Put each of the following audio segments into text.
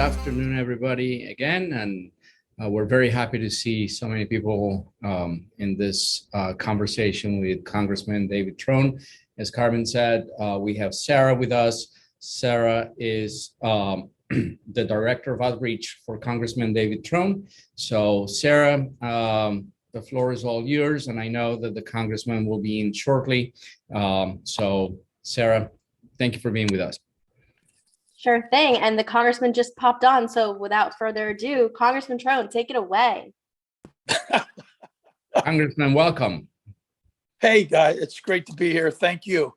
afternoon, everybody, again. And we're very happy to see so many people in this conversation with Congressman David Trone. As Carmen said, we have Sarah with us. Sarah is the Director of Outreach for Congressman David Trone. So Sarah, the floor is all yours, and I know that the Congressman will be in shortly. So Sarah, thank you for being with us. Sure thing. And the Congressman just popped on. So without further ado, Congressman Trone, take it away. Congressman, welcome. Hey, guys, it's great to be here. Thank you.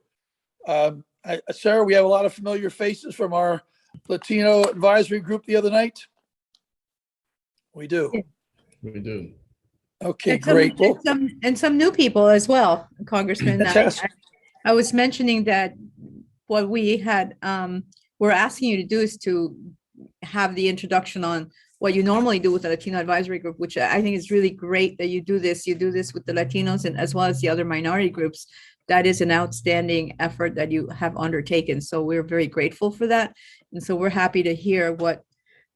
Sarah, we have a lot of familiar faces from our Latino advisory group the other night. We do. We do. Okay, and great. Some new people as well, Congressman. I was mentioning that what we had, we're asking you to do is to have the introduction on what you normally do with the Latino advisory group, which I think is really great that you do this. You do this with the Latinos and as well as the other minority groups. That is an outstanding effort that you have undertaken. So we're very grateful for that. And so we're happy to hear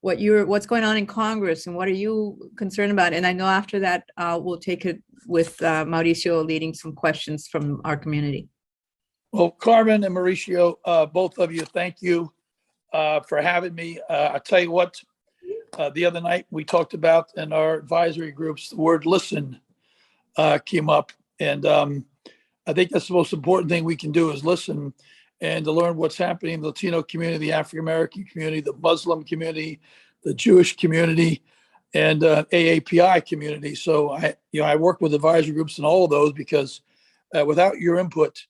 what's going on in Congress and what are you concerned about. And I know after that, we'll take it with Mauricio leading some questions from our community. Well, Carmen and Mauricio, both of you, thank you for having me. I'll tell you what, the other night we talked about in our advisory groups, the word listen came up. And I think that's the most important thing we can do is listen and to learn what's happening in the Latino community, the African-American community, the Muslim community, the Jewish community, and AAPI community. So I work with advisory groups in all of those because without your input,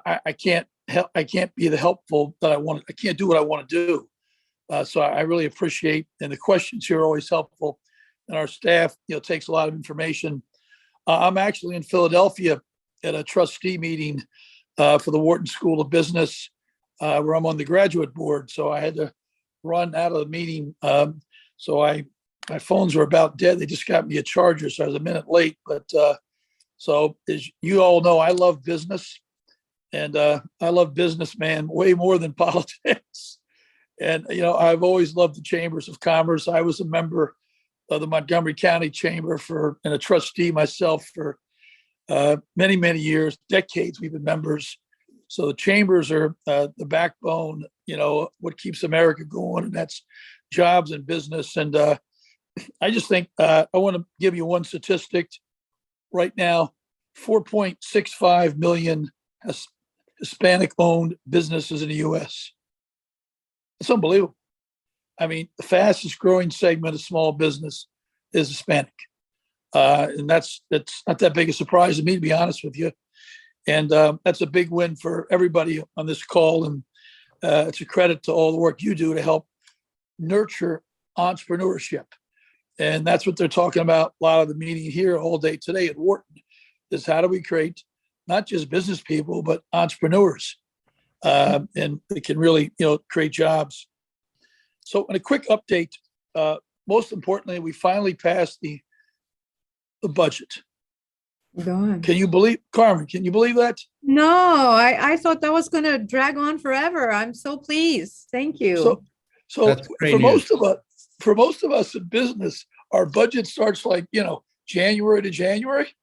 I can't help. I can't be the helpful that I want. I can't do what I want to do. So I really appreciate, and the questions here are always helpful. And our staff, takes a lot of information. I'm actually in Philadelphia at a trustee meeting for the Wharton School of Business, where I'm on the graduate board. So I had to run out of the meeting. So my phones were about dead. They just got me a charger, so I was a minute late. But so as you all know, I love business. And I love businessman way more than politics. And, I've always loved the chambers of commerce. I was a member of the Montgomery County Chamber and a trustee myself for many, many years, decades we've been members. So the chambers are the backbone, what keeps America going, and that's jobs and business. And I just think I want to give you one statistic. Right now, 4.65 million Hispanic-owned businesses in the U.S. It's unbelievable. I mean, the fastest growing segment of small business is Hispanic. And that's not that big a surprise to me, to be honest with you. And that's a big win for everybody on this call. And it's a credit to all the work you do to help nurture entrepreneurship. And that's what they're talking about. A lot of the meeting here all day today at Wharton is how do we create not just business people, but entrepreneurs. And they can really, create jobs. So in a quick update, most importantly, we finally passed the budget. Go on. Can you believe, Carmen, can you believe that? No, I thought that was going to drag on forever. I'm so pleased. Thank you. So for most of us in business, our budget starts like, January to January.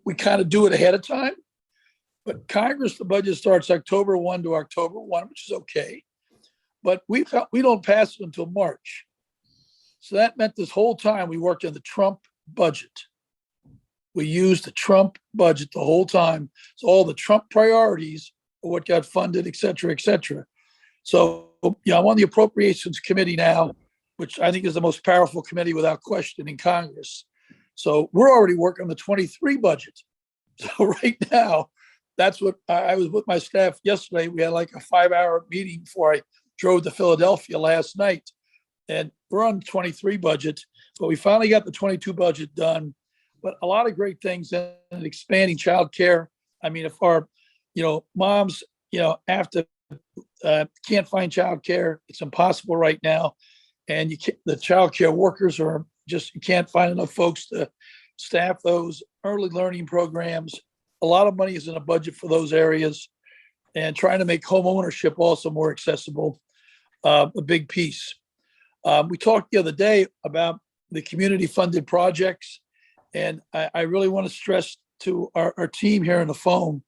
We kind of do it ahead of time, but Congress, the budget starts October 1 to October 1, which is okay. But we don't pass it until March. So that meant this whole time we worked on the Trump budget. We used the Trump budget the whole time. So all the Trump priorities are what got funded, et cetera, et cetera. So I'm on the Appropriations Committee now, which I think is the most powerful committee without question in Congress. So we're already working on the 23 budget. So right now, that's what I was with my staff yesterday. We had like a 5-hour meeting before I drove to Philadelphia last night. And we're on the 23 budget, but we finally got the 22 budget done. But a lot of great things in expanding childcare. I mean, if our, moms, have to can't find childcare, it's impossible right now. And the childcare workers are you can't find enough folks to staff those early learning programs. A lot of money is in a budget for those areas, and trying to make home ownership also more accessible. a big piece. We talked the other day about the community-funded projects, and I really want to stress to our team here on the phone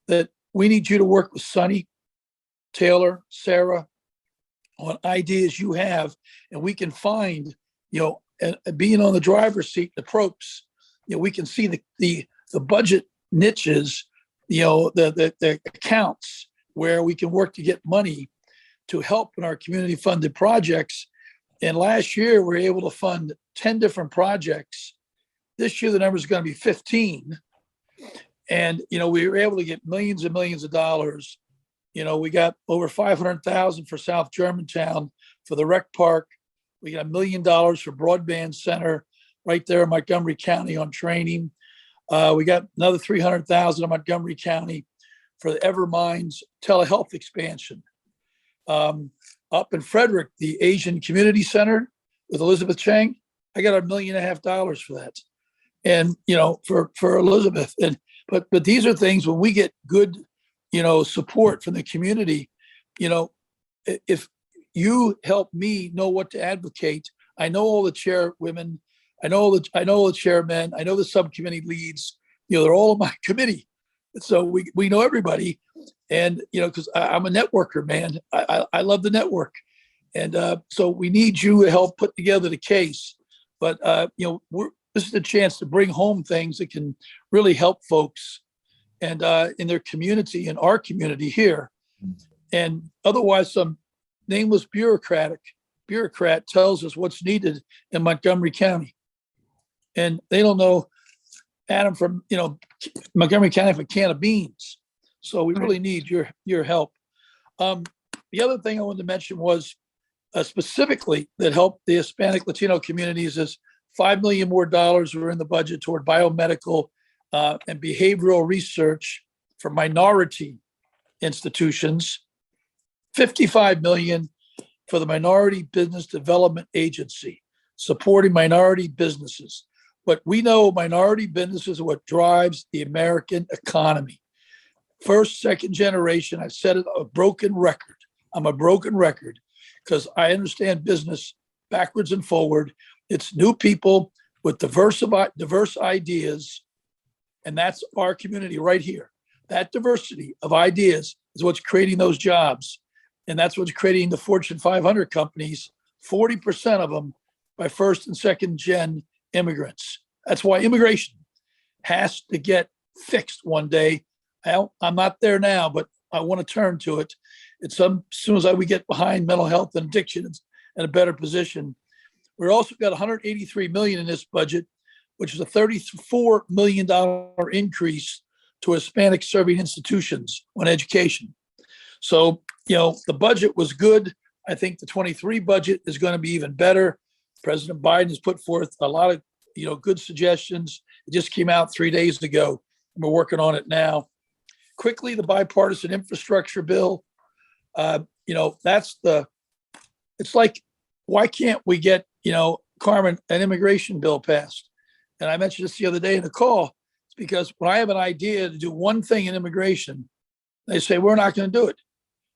that we need you to work with Sonny, Taylor, Sarah on ideas you have, and we can find, and being on the driver's seat, the propes, we can see the budget niches, the accounts where we can work to get money to help in our community funded projects. And last year, we were able to fund 10 different projects. This year, the number is going to be 15. And, we were able to get millions and millions of dollars. We got over 500,000 for South Germantown for the rec park. We got $1 million for broadband center right there in Montgomery County on training. We got another 300,000 in Montgomery County for the Everminds telehealth expansion. Up in Frederick, the Asian Community Center with Elizabeth Chang, I got $1.5 million for that. And, for Elizabeth. But these are things when we get good, support from the community, if you help me know what to advocate, I know all the chairwomen, I know all the chairmen, I know the subcommittee leads, they're all on my committee. So we know everybody. And, because I'm a networker, man, I love the network. And so we need you to help put together the case. But, this is a chance to bring home things that can really help folks and in their community, in our community here. And otherwise, some nameless bureaucrat tells us what's needed in Montgomery County. And they don't know Adam from, Montgomery County for a can of beans. So we really need your help. The other thing I wanted to mention was specifically that helped the Hispanic Latino communities is $5 million more were in the budget toward biomedical and behavioral research for minority institutions, $55 million for the Minority Business Development Agency, supporting minority businesses. But we know minority businesses are what drives the American economy. First, second generation, I've said it, a broken record. I'm a broken record because I understand business backwards and forward. It's new people with diverse ideas, and that's our community right here. That diversity of ideas is what's creating those jobs, and that's what's creating the Fortune 500 companies, 40% of them by first and second gen immigrants. That's why immigration has to get fixed one day. I'm not there now, but I want to turn to it. It's as soon as we get behind mental health and addiction in a better position. We're also got $183 million in this budget, which is a $34 million increase to Hispanic serving institutions on education. So, the budget was good. I think the 23 budget is going to be even better. President Biden has put forth a lot of, good suggestions. It just came out 3 days ago. We're working on it now. Quickly, the bipartisan infrastructure bill. It's like, why can't we get, Carmen, an immigration bill passed? And I mentioned this the other day in the call. It's because when I have an idea to do one thing in immigration, they say, we're not going to do it.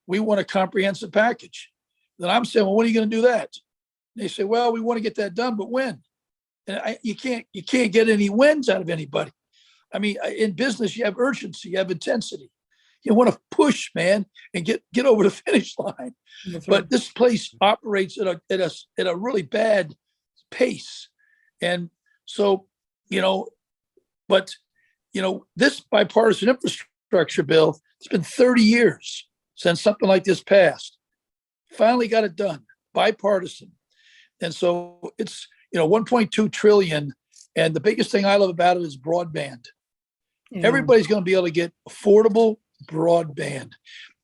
We want a comprehensive package. Then I'm saying, well, when are you going to do that? And they say, well, we want to get that done, but when? And you can't get any wins out of anybody. I mean, in business, you have urgency, you have intensity. You want to push, man, and get over the finish line. But this place operates at a really bad pace. And so, this bipartisan infrastructure bill, it's been 30 years since something like this passed. Finally got it done, bipartisan. And so it's, 1.2 trillion. And the biggest thing I love about it is broadband. Yeah. Everybody's going to be able to get affordable broadband.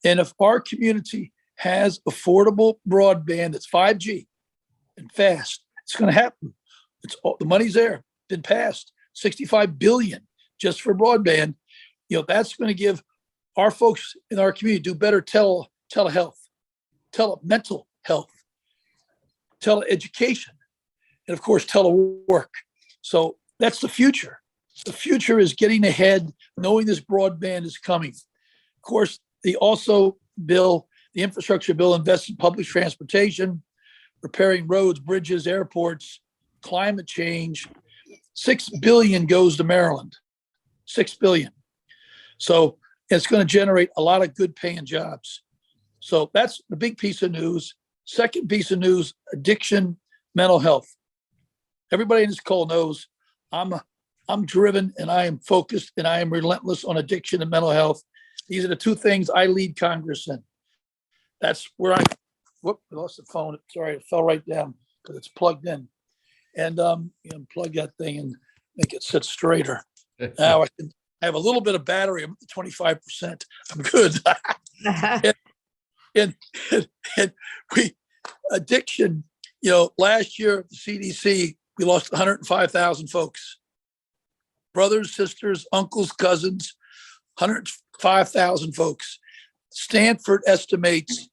And if our community has affordable broadband that's 5G and fast, it's going to happen. The money's there, been passed, $65 billion just for broadband. That's going to give our folks in our community do better telehealth, mental health, teleeducation, and of course, telework. So that's the future. The future is getting ahead, knowing this broadband is coming. Of course, the The infrastructure bill invests in public transportation, repairing roads, bridges, airports, climate change. $6 billion goes to Maryland. $6 billion. So it's going to generate a lot of good paying jobs. So that's the big piece of news. Second piece of news, addiction, mental health. Everybody in this call knows I'm driven and I am focused and I am relentless on addiction and mental health. These are the two things I lead Congress in. That's where I lost the phone. Sorry, it fell right down because it's plugged in. And plug that thing and make it sit straighter. Now I have a little bit of battery. I'm at 25%. I'm good. and addiction, last year at the CDC, we lost 105,000 folks. Brothers, sisters, uncles, cousins, 105,000 folks. Stanford estimates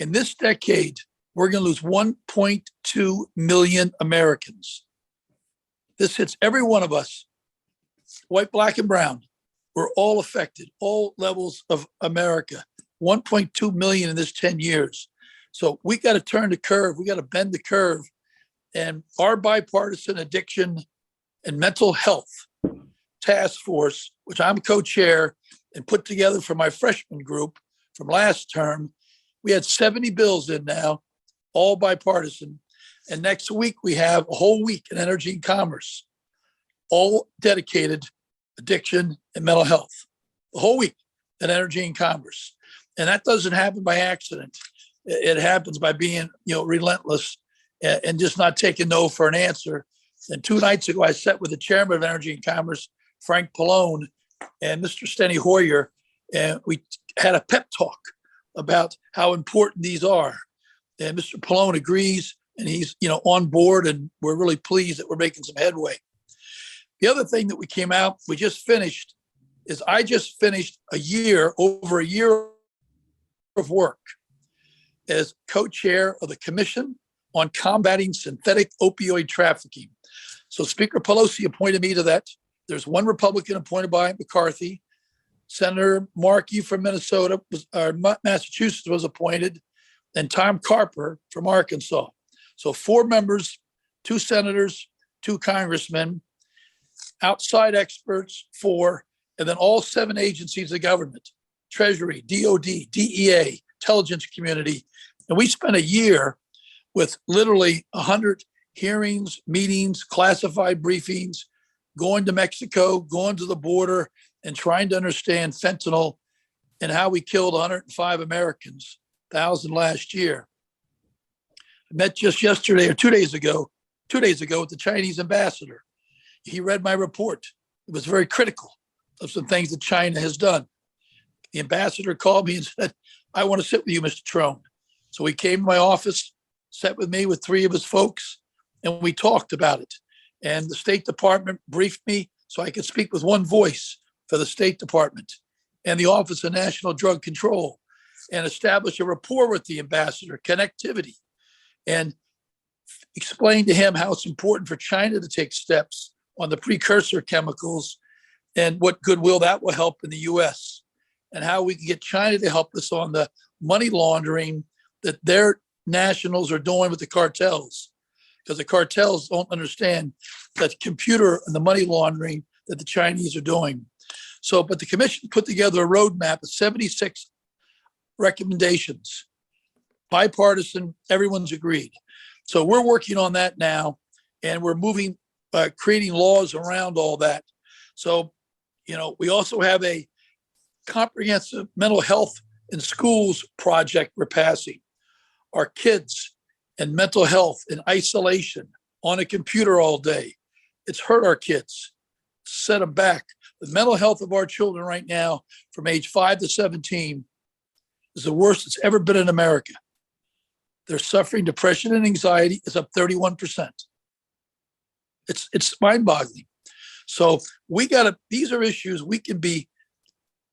in this decade, we're going to lose 1.2 million Americans. This hits every one of us, white, black, and brown. We're all affected, all levels of America. 1.2 million in this 10 years. So we got to turn the curve. We got to bend the curve. And our bipartisan addiction and mental health task force, which I'm co-chair and put together for my freshman group from last term, we had 70 bills in now, all bipartisan. And next week, we have a whole week in energy and commerce, all dedicated addiction and mental health, the whole week in energy and commerce. And that doesn't happen by accident. It happens by being, relentless and just not taking no for an answer. And 2 nights ago, I sat with the chairman of Energy and Commerce, Frank Pallone, and Mr. Steny Hoyer, and we had a pep talk about how important these are. And Mr. Pallone agrees, and he's, on board, and we're really pleased that we're making some headway. The other thing that we just finished, is I just finished over a year of work as co-chair of the Commission on Combating Synthetic Opioid Trafficking. So Speaker Pelosi appointed me to that. There's one Republican appointed by McCarthy. Senator Markey from Massachusetts was appointed, and Tom Carper from Arkansas. So 4 members, 2 senators, 2 congressmen, outside experts, 4, and then all 7 agencies of government, Treasury, DOD, DEA, intelligence community. And we spent a year with literally 100 hearings, meetings, classified briefings, going to Mexico, going to the border, and trying to understand fentanyl and how we killed 105 Americans, 1,000 last year. I met just yesterday or 2 days ago with the Chinese ambassador. He read my report. It was very critical of some things that China has done. The ambassador called me and said, I want to sit with you, Mr. Trone. So he came to my office, sat with me with 3 of his folks, and we talked about it. And the State Department briefed me so I could speak with one voice for the State Department and the Office of National Drug Control, and establish a rapport with the ambassador, connectivity, and explain to him how it's important for China to take steps on the precursor chemicals and what goodwill that will help in the U.S., and how we can get China to help us on the money laundering that their nationals are doing with the cartels, because the cartels don't understand that computer and the money laundering that the Chinese are doing. So, but the commission put together a roadmap of 76 recommendations, bipartisan, everyone's agreed. So we're working on that now, and we're moving, creating laws around all that. So, we also have a comprehensive mental health in schools project we're passing. Our kids and mental health in isolation on a computer all day. It's hurt our kids, set them back. The mental health of our children right now from age 5 to 17 is the worst it's ever been in America. They're suffering depression and anxiety is up 31%. It's mind-boggling. So these are issues we can be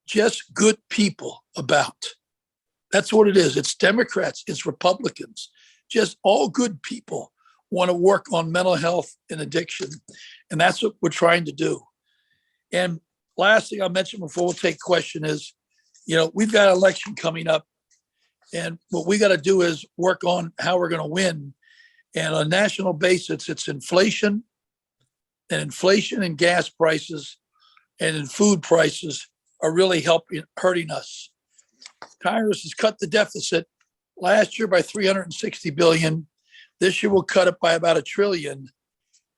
just good people about. That's what it is. It's Democrats, it's Republicans, just all good people want to work on mental health and addiction. And that's what we're trying to do. And last thing I'll mention before we'll take question is, we've got an election coming up, And what we got to do is work on how we're going to win. And on a national basis, it's inflation and gas prices and in food prices are really hurting us. Congress has cut the deficit last year by 360 billion. This year we'll cut it by about $1 trillion.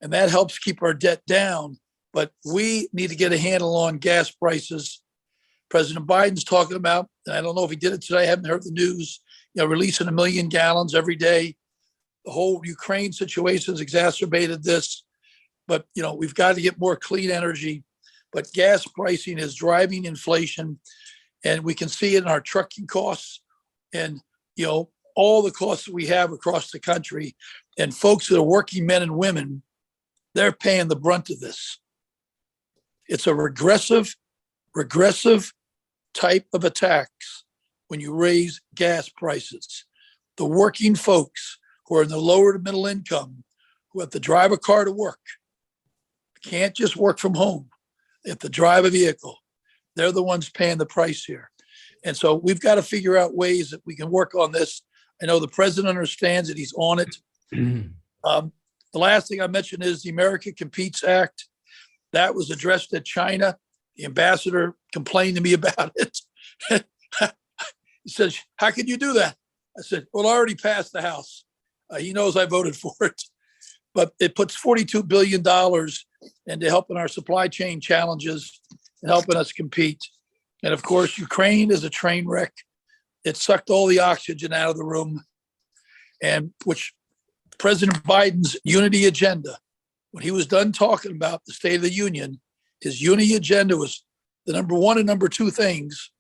And that helps keep our debt down. But we need to get a handle on gas prices. President Biden's talking about, and I don't know if he did it today, I haven't heard the news, releasing 1 million gallons every day. The whole Ukraine situation has exacerbated this. But, we've got to get more clean energy. But gas pricing is driving inflation. And we can see it in our trucking costs and, all the costs that we have across the country. And folks that are working men and women, they're paying the brunt of this. It's a regressive type of attacks when you raise gas prices. The working folks who are in the lower to middle income, who have to drive a car to work, can't just work from home. They have to drive a vehicle. They're the ones paying the price here. And so we've got to figure out ways that we can work on this. I know the president understands it. He's on it. The last thing I mentioned is the America Competes Act. That was addressed at China. The ambassador complained to me about it. He said, how could you do that? I said, well, I already passed the House. He knows I voted for it. But it puts $42 billion into helping our supply chain challenges and helping us compete. And of course, Ukraine is a train wreck. It sucked all the oxygen out of the room. And which President Biden's unity agenda, when he was done talking about the State of the Union, his unity agenda was the number one and number two things,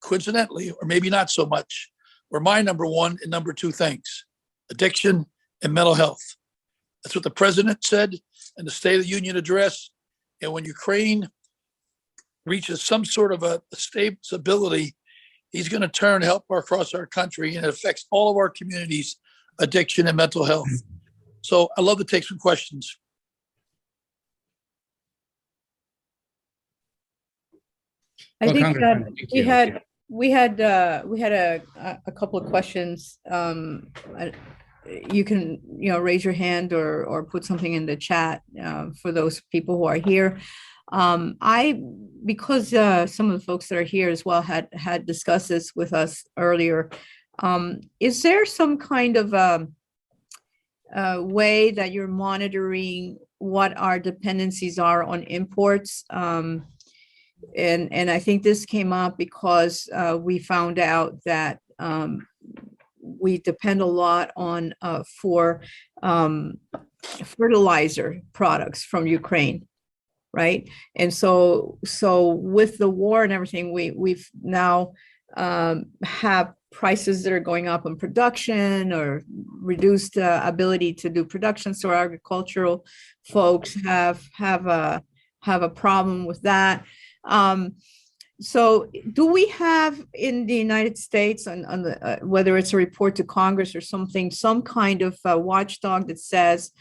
coincidentally, or maybe not so much, were my number one and number two things, addiction and mental health. That's what the president said in the State of the Union address. And when Ukraine reaches some sort of a stability, he's going to turn help across our country, and it affects all of our communities, addiction and mental health. So I'd love to take some questions. I think Congressman, thank you. we had a couple of questions. You can raise your hand or put something in the chat for those people who are here. Because some of the folks that are here as well had discussed this with us earlier. Is there some kind of way that you're monitoring what our dependencies are on imports? And I think this came up because we found out that we depend a lot on for fertilizer products from Ukraine, right? And so with the war and everything, we've now have prices that are going up in production or reduced ability to do production. So our agricultural folks have a problem with that. So do we have in the United States on the whether it's a report to Congress or something, some kind of watchdog that says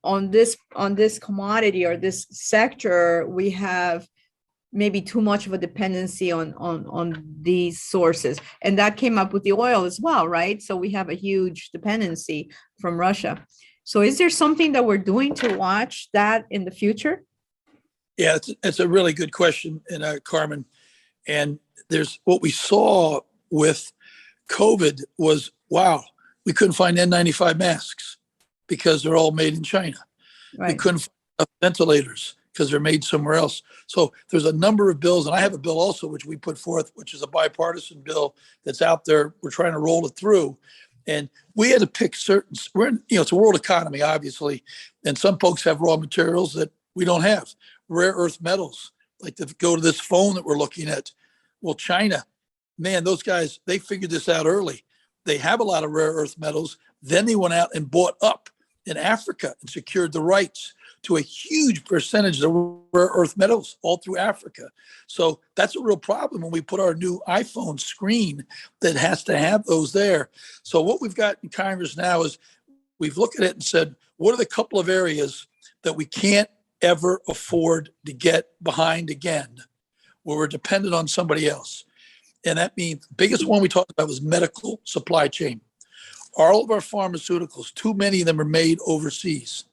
on this commodity or this sector, we have maybe too much of a dependency on these sources? And that came up with the oil as well, right? So we have a huge dependency from Russia. So is there something that we're doing to watch that in the future? Yeah, it's a really good question, Carmen. And there's what we saw with COVID was, wow, we couldn't find N95 masks because they're all made in China. Right. We couldn't find ventilators because they're made somewhere else. So there's a number of bills, and I have a bill also which we put forth, which is a bipartisan bill that's out there. We're trying to roll it through. And we had to pick certain, it's a world economy, obviously. And some folks have raw materials that we don't have. Rare earth metals, like to go to this phone that we're looking at. Well, China, man, those guys, they figured this out early. They have a lot of rare earth metals. Then they went out and bought up in Africa and secured the rights to a huge percentage of rare earth metals all through Africa. So that's a real problem when we put our new iPhone screen that has to have those there. So what we've got in Congress now is we've looked at it and said, what are the couple of areas that we can't ever afford to get behind again, where we're dependent on somebody else? And that means the biggest one we talked about was medical supply chain. All of our pharmaceuticals, too many of them are made overseas,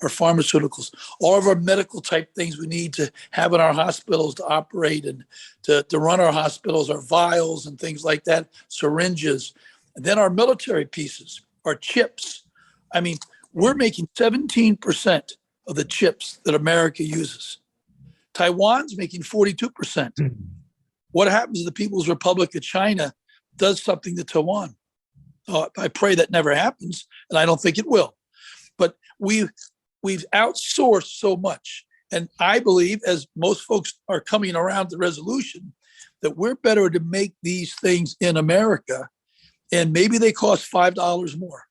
our pharmaceuticals. All of our medical type things we need to have in our hospitals to operate and to run our hospitals, our vials and things like that, syringes. And then our military pieces, our chips. I mean, we're making 17% of the chips that America uses. Taiwan's making 42%. What happens if the People's Republic of China does something to Taiwan? I pray that never happens, and I don't think it will. But we've outsourced so much. And I believe, as most folks are coming around to resolution, that we're better to make these things in America, and maybe they cost $5 more.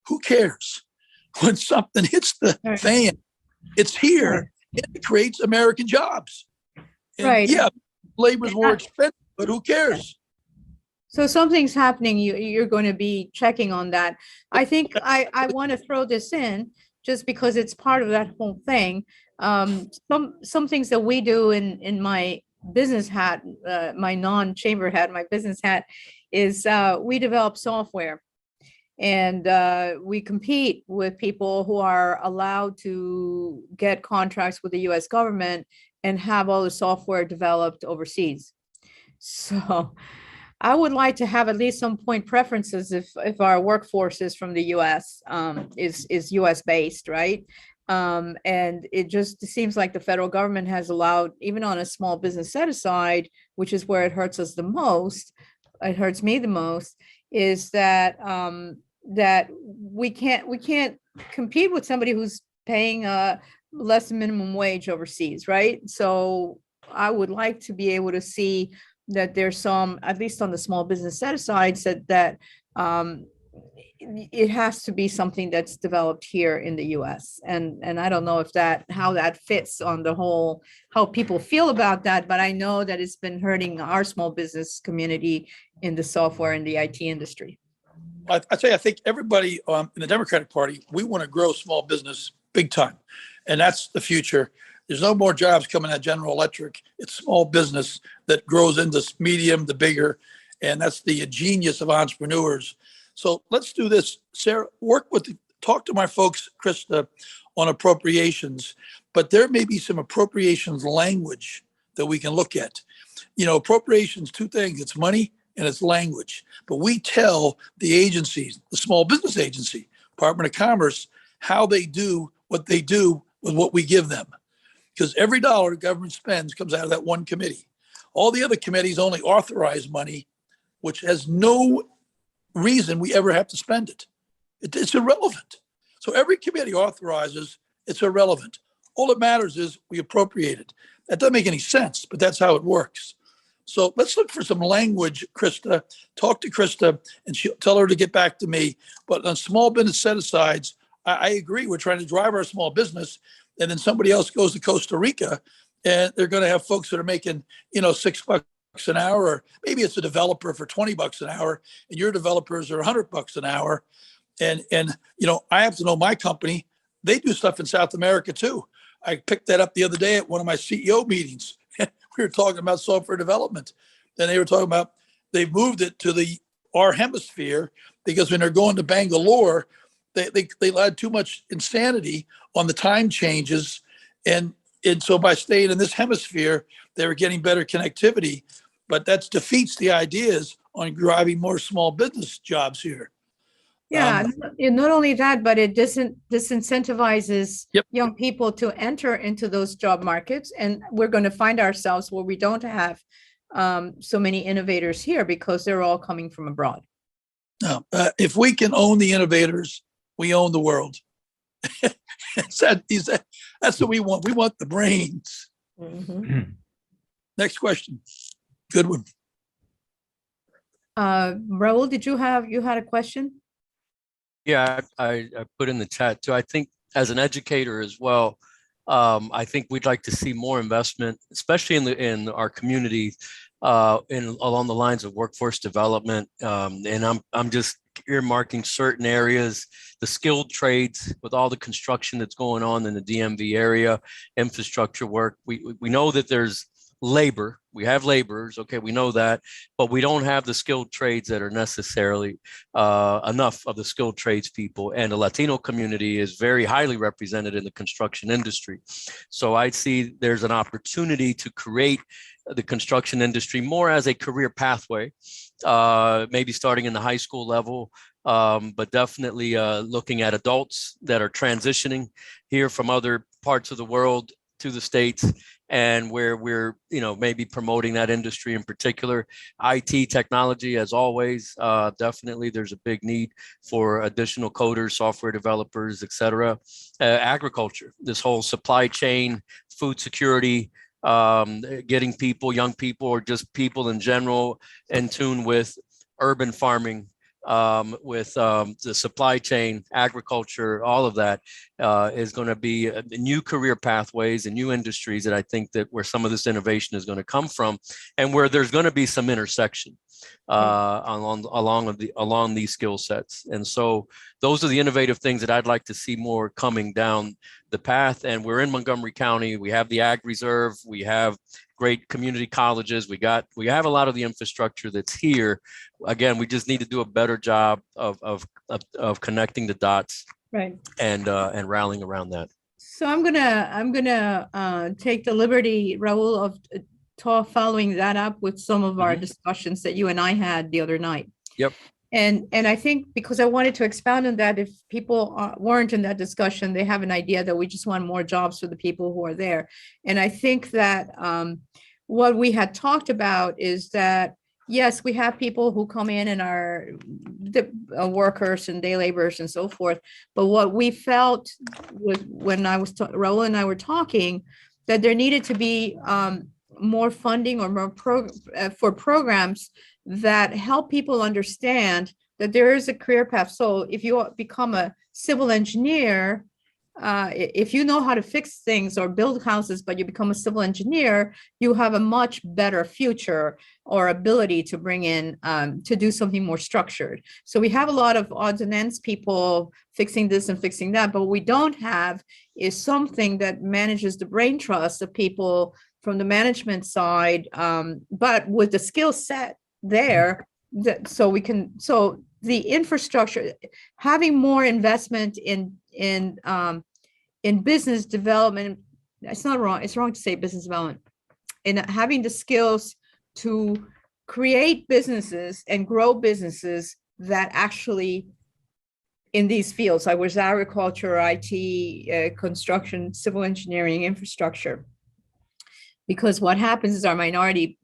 Who cares? When something hits the fan, it's here, and it creates American jobs. And Right. yeah, labor's more expensive, but who cares? So something's happening. You're going to be checking on that. I think I want to throw this in just because it's part of that whole thing. Some things that we do in my business hat, my non-chamber hat, my business hat, is we develop software, and we compete with people who are allowed to get contracts with the U.S. government and have all the software developed overseas. So I would like to have at least some point preferences if our workforce is from the US, is US based, right? And it just seems like the federal government has allowed, even on a small business set aside, which is where it hurts us the most, it hurts me the most, is that that we can't compete with somebody who's paying less than minimum wage overseas, right? So I would like to be able to see that there's some, at least on the small business set aside, said that it has to be something that's developed here in the US. And I don't know if how that fits on the whole, how people feel about that, but I know that it's been hurting our small business community in the software and the IT industry. I tell you, I think everybody in the Democratic Party, we want to grow small business big time. And that's the future. There's no more jobs coming at General Electric. It's small business that grows into medium to bigger. And that's the genius of entrepreneurs. So let's do this. Sarah, talk to my folks, Krista, on appropriations, but there may be some appropriations language that we can look at. You know, appropriations, two things, it's money and it's language. But we tell the agencies, the Small Business Agency, Department of Commerce, how they do what they do with what we give them. Because every dollar the government spends comes out of that one committee. All the other committees only authorize money, which has no reason we ever have to spend it. It's irrelevant. So every committee authorizes, it's irrelevant. All that matters is we appropriate it. That doesn't make any sense, but that's how it works. So let's look for some language, Krista. Talk to Krista and she'll tell her to get back to me. But on small business set-asides, I agree. We're trying to drive our small business, and then somebody else goes to Costa Rica and they're going to have folks that are making, $6 an hour, or maybe it's a developer for $20 an hour and your developers are $100 an hour. And I have to know my company, they do stuff in South America too. I picked that up the other day at one of my CEO meetings. We were talking about software development, and they were talking about they've moved it to our hemisphere because when they're going to Bangalore, they had too much insanity on the time changes. And so by staying in this hemisphere, they were getting better connectivity. But that defeats the ideas on driving more small business jobs here. Yeah, and not only that, but it disincentivizes Yep. young people to enter into those job markets. And we're going to find ourselves where we don't have so many innovators here because they're all coming from abroad. No, if we can own the innovators, we own the world. That's what we want. We want the brains. Mhm. Next question. Good one. Raul, you had a question? Yeah, I put in the chat too. I think as an educator as well, I think we'd like to see more investment, especially in our community, along the lines of workforce development. And I'm just earmarking certain areas, the skilled trades with all the construction that's going on in the DMV area, infrastructure work. We know that there's labor. We have laborers, okay, we know that, but we don't have the skilled trades that are necessarily enough of the skilled trades people. And the Latino community is very highly represented in the construction industry. So I see there's an opportunity to create the construction industry more as a career pathway, maybe starting in the high school level, but definitely looking at adults that are transitioning here from other parts of the world to the States, and where we're, maybe promoting that industry in particular. IT technology, as always, definitely there's a big need for additional coders, software developers, et cetera. Agriculture, this whole supply chain, food security, getting people, young people, or just people in general in tune with urban farming, with the supply chain, agriculture, all of that is going to be new career pathways and new industries that I think that where some of this innovation is going to come from, and where there's going to be some intersection along these skill sets. And so those are the innovative things that I'd like to see more coming down the path. And we're in Montgomery County. We have the Ag Reserve. We have great community colleges. We have a lot of the infrastructure that's here. Again, we just need to do a better job of connecting the dots, Right. and rallying around that. So I'm gonna take the liberty, Raul, of following that up with some of our discussions that you and I had the other night. Yep. And I think because I wanted to expound on that, if people weren't in that discussion, they have an idea that we just want more jobs for the people who are there. And I think that what we had talked about is that, yes, we have people who come in and are the workers and day laborers and so forth. But what we felt when Raul and I were talking, that there needed to be more funding or more for programs that help people understand that there is a career path. So if you become a civil engineer, if you know how to fix things or build houses, but you become a civil engineer, you have a much better future or ability to bring in, to do something more structured. So we have a lot of odds and ends people fixing this and fixing that, but what we don't have is something that manages the brain trust of people from the management side, but with the skill set there, so the infrastructure, having more investment in business development, it's not wrong, it's wrong to say business development, in having the skills to create businesses and grow businesses that actually in these fields, like was agriculture, IT, construction, civil engineering, infrastructure. Because what happens is our minority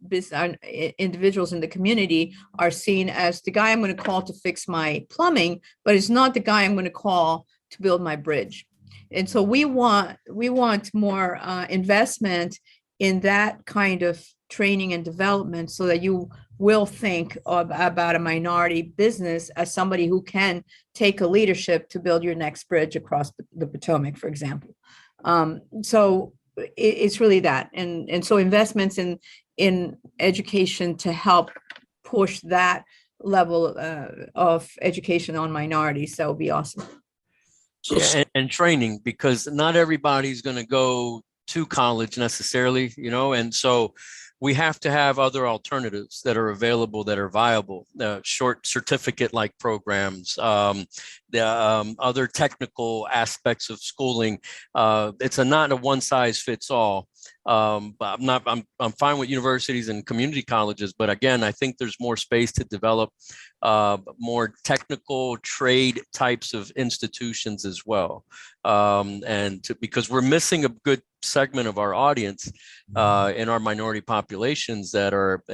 individuals in the community are seen as the guy I'm going to call to fix my plumbing, but it's not the guy I'm going to call to build my bridge. And so we want more investment in that kind of training and development, so that you will think about a minority business as somebody who can take a leadership to build your next bridge across the Potomac, for example. So it's really that, and so investments in education to help push that level of education on minorities, that would be awesome. Yeah, and training, because not everybody's going to go to college necessarily, and so we have to have other alternatives that are available, that are viable, short certificate-like programs, the other technical aspects of schooling. It's not a one-size-fits-all. But I'm fine with universities and community colleges, but again, I think there's more space to develop more technical trade types of institutions as well, because we're missing a good segment of our audience in our minority populations that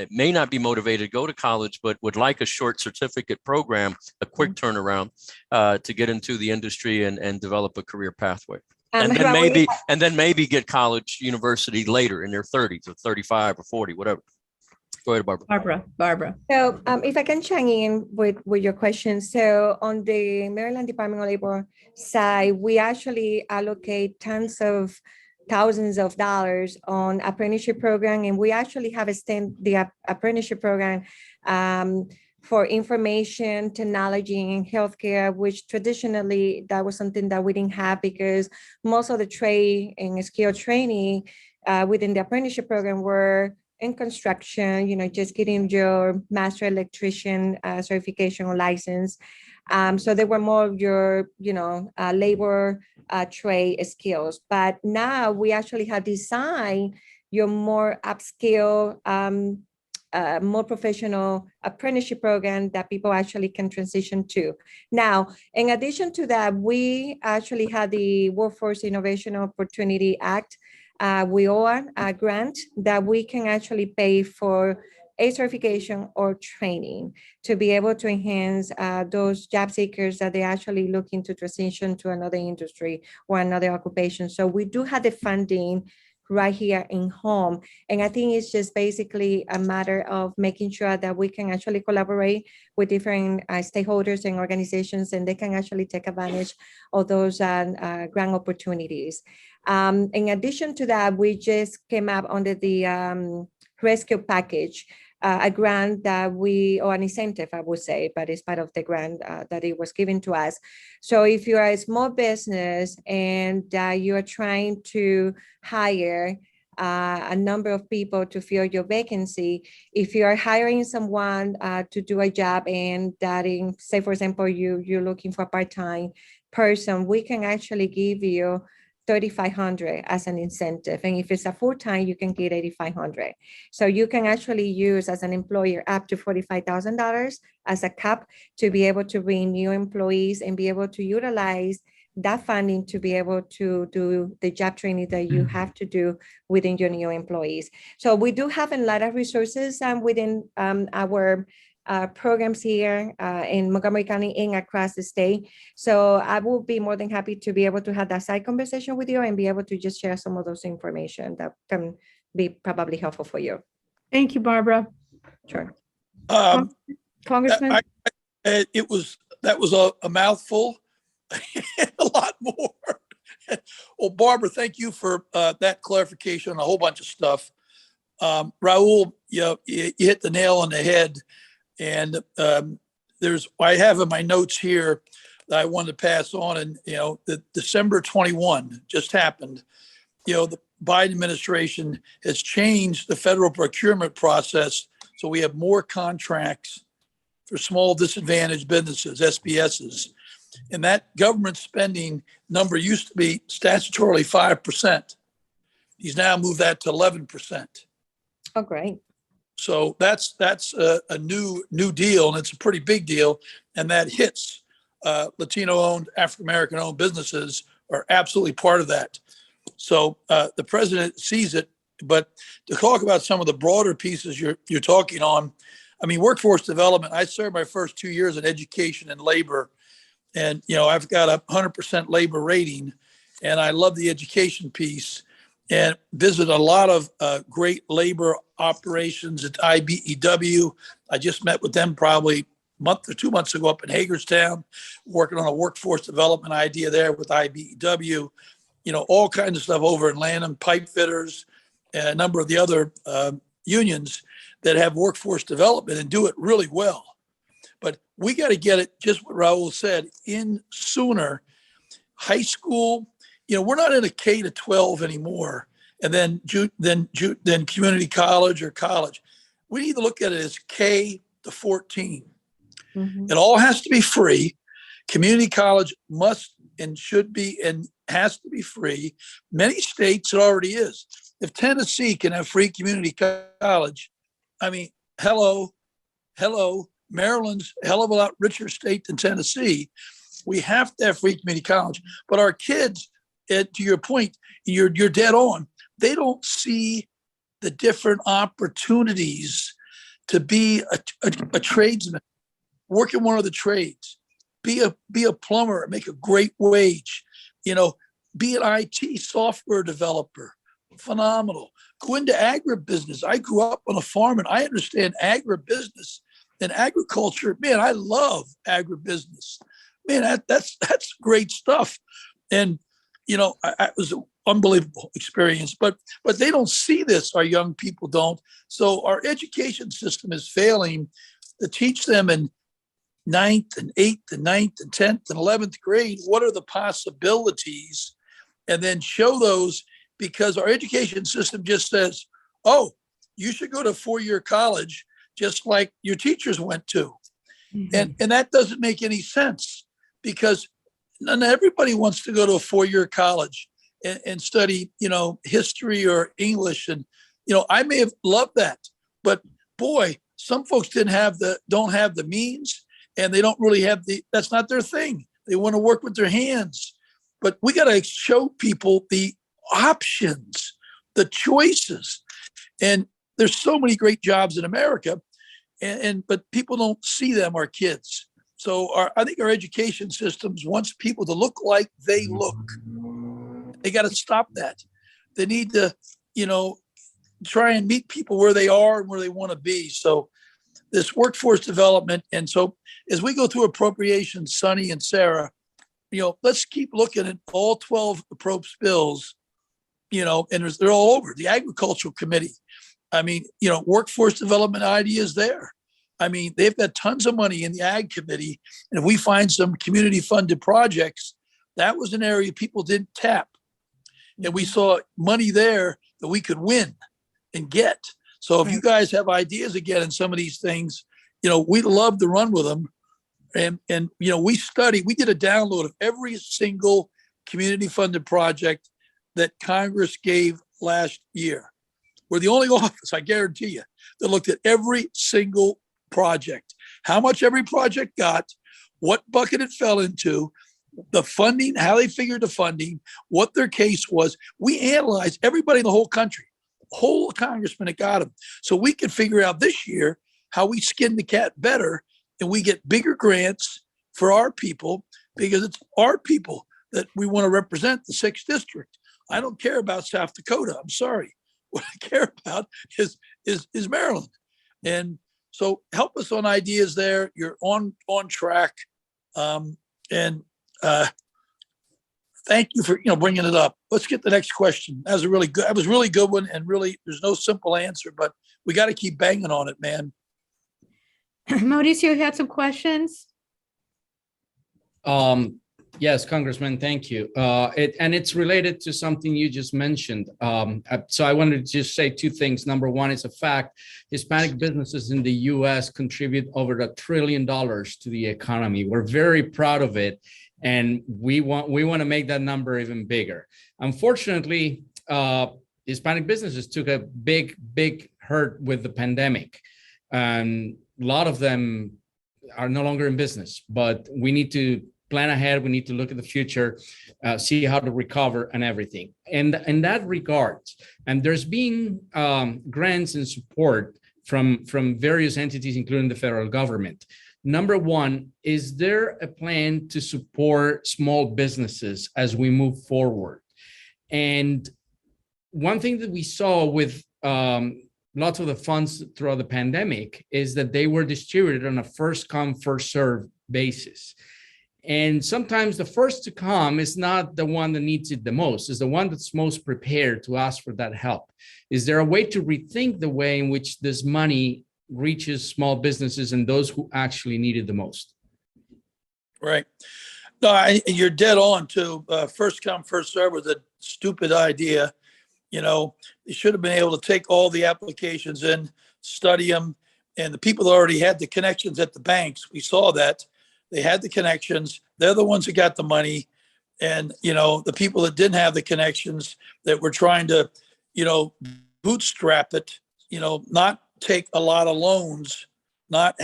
may not be motivated to go to college, but would like a short certificate program, a quick turnaround to get into the industry and develop a career pathway. And then maybe get college, university later in their 30s or 35 or 40, whatever. Go ahead, Barbara. Barbara. So if I can chime in with your question. So on the Maryland Department of Labor side, we actually allocate tens of thousands of dollars on apprenticeship program. And we actually have the apprenticeship program for information, technology, and healthcare, which traditionally that was something that we didn't have, because most of the trade and skill training within the apprenticeship program were in construction, just getting your master electrician certification or license. So they were more of your, labor trade skills. But now we actually have designed your more upskill, more professional apprenticeship program that people actually can transition to. Now, in addition to that, we actually had the Workforce Innovation Opportunity Act, WIOA grant that we can actually pay for a certification or training to be able to enhance those job seekers that they're actually looking to transition to another industry or another occupation. So we do have the funding right here in home. And I think it's just basically a matter of making sure that we can actually collaborate with different stakeholders and organizations, and they can actually take advantage of those grant opportunities. In addition to that, we just came up under the rescue package, a grant that or an incentive, I would say, but it's part of the grant that it was given to us. So if you are a small business and you are trying to hire a number of people to fill your vacancy, if you are hiring someone to do a job and that say, for example, you're looking for a part-time person, we can actually give you $3,500 as an incentive. And if it's a full-time, you can get $8,500. So you can actually use as an employer up to $45,000 as a cap to be able to bring new employees and be able to utilize that funding to be able to do the job training that you have to do within your new employees. So we do have a lot of resources within our programs here in Montgomery County and across the state. So I will be more than happy to be able to have that side conversation with you and be able to just share some of those information that can be probably helpful for you. Thank you, Barbara. Sure. Congressman? That was a mouthful, a lot more. Well, Barbara, thank you for that clarification on a whole bunch of stuff. Raul, you hit the nail on the head. And I have in my notes here that I wanted to pass on, and the December 21 just happened. The Biden administration has changed the federal procurement process, so we have more contracts for small disadvantaged businesses, SBSs, and that government spending number used to be statutorily 5%. He's now moved that to 11%. Oh, great. So that's a new deal, and it's a pretty big deal, and that hits Latino-owned, African-American-owned businesses are absolutely part of that. So the president sees it, but to talk about some of the broader pieces you're talking on, I mean, workforce development. I served my first 2 years in education and labor, and I've got a 100% labor rating, and I love the education piece. And visit a lot of great labor operations at IBEW. I just met with them probably a month or 2 months ago up in Hagerstown, working on a workforce development idea there with IBEW. All kinds of stuff over in Lanham, pipe fitters, and a number of the other unions that have workforce development and do it really well. But we got to get it, just what Raul said, in sooner. High school, we're not in a K to 12 anymore, and then community college or college. We need to look at it as K to 14. Mm-hmm. It all has to be free. Community college must and should be and has to be free. Many states it already is. If Tennessee can have free community college, I mean, hello, Maryland's a hell of a lot richer state than Tennessee. We have to have free community college, but our kids, to your point, you're dead on. They don't see the different opportunities to be a tradesman, work in one of the trades, be a plumber, make a great wage, be an IT software developer, phenomenal. Go into agribusiness. I grew up on a farm and I understand agribusiness and agriculture. Man, I love agribusiness. Man, that's great stuff. And it was an unbelievable experience, but they don't see this. Our young people don't. So our education system is failing to teach them in 9th and 8th and 9th and 10th and 11th grade what are the possibilities, and then show those because our education system just says, oh, you should go to 4-year college, just like your teachers went to. And that doesn't make any sense, because not everybody wants to go to a 4-year college and study, history or English. And, I may have loved that, but boy, some folks don't have the means, and they don't really have that's not their thing. They want to work with their hands, but we got to show people the options, the choices. And there's so many great jobs in America, but people don't see them, our kids. So I think our education systems wants people to look like they look. They got to stop that. They need to, try and meet people where they are and where they want to be. So this workforce development. And so as we go through appropriations, Sonny and Sarah, let's keep looking at all 12 appropriations bills, and they're all over. The Agricultural Committee, workforce development ideas there. They've got tons of money in the Ag Committee. And if we find some community funded projects, that was an area people didn't tap. And we saw money there that we could win and get. So if you guys have ideas again in some of these things, we'd love to run with them. And we did a download of every single community funded project that Congress gave last year. We're the only office, I guarantee you, that looked at every single project, how much every project got, what bucket it fell into, the funding, how they figured the funding, what their case was. We analyzed everybody in the whole country, whole congressman that got them. So we could figure out this year how we skin the cat better, and we get bigger grants for our people, because it's our people that we want to represent the 6th district. I don't care about South Dakota. I'm sorry. What I care about is Maryland. And so help us on ideas there. You're on track. Thank you for bringing it up. Let's get the next question. That was a really good one, and really there's no simple answer, but we got to keep banging on it, man. Mauricio, you had some questions? Yes, Congressman, thank you. It's related to something you just mentioned. So I wanted to just say 2 things. Number one, it's a fact. Hispanic businesses in the U.S. contribute over $1 trillion to the economy. We're very proud of it, and we want to make that number even bigger. Unfortunately, Hispanic businesses took a big hurt with the pandemic, and a lot of them are no longer in business. But we need to plan ahead. We need to look at the future, see how to recover and everything. And in that regard, and there's been grants and support from various entities, including the federal government. Number one, is there a plan to support small businesses as we move forward? And one thing that we saw with lots of the funds throughout the pandemic is that they were distributed on a first come, first served basis. And sometimes the first to come is not the one that needs it the most, is the one that's most prepared to ask for that help. Is there a way to rethink the way in which this money reaches small businesses and those who actually need it the most? Right. No, you're dead on too. First come, first serve was a stupid idea. They should have been able to take all the applications in, study them, and the people that already had the connections at the banks, we saw that. They had the connections. They're the ones that got the money. And, the people that didn't have the connections, that were trying to, bootstrap it, not take a lot of loans, not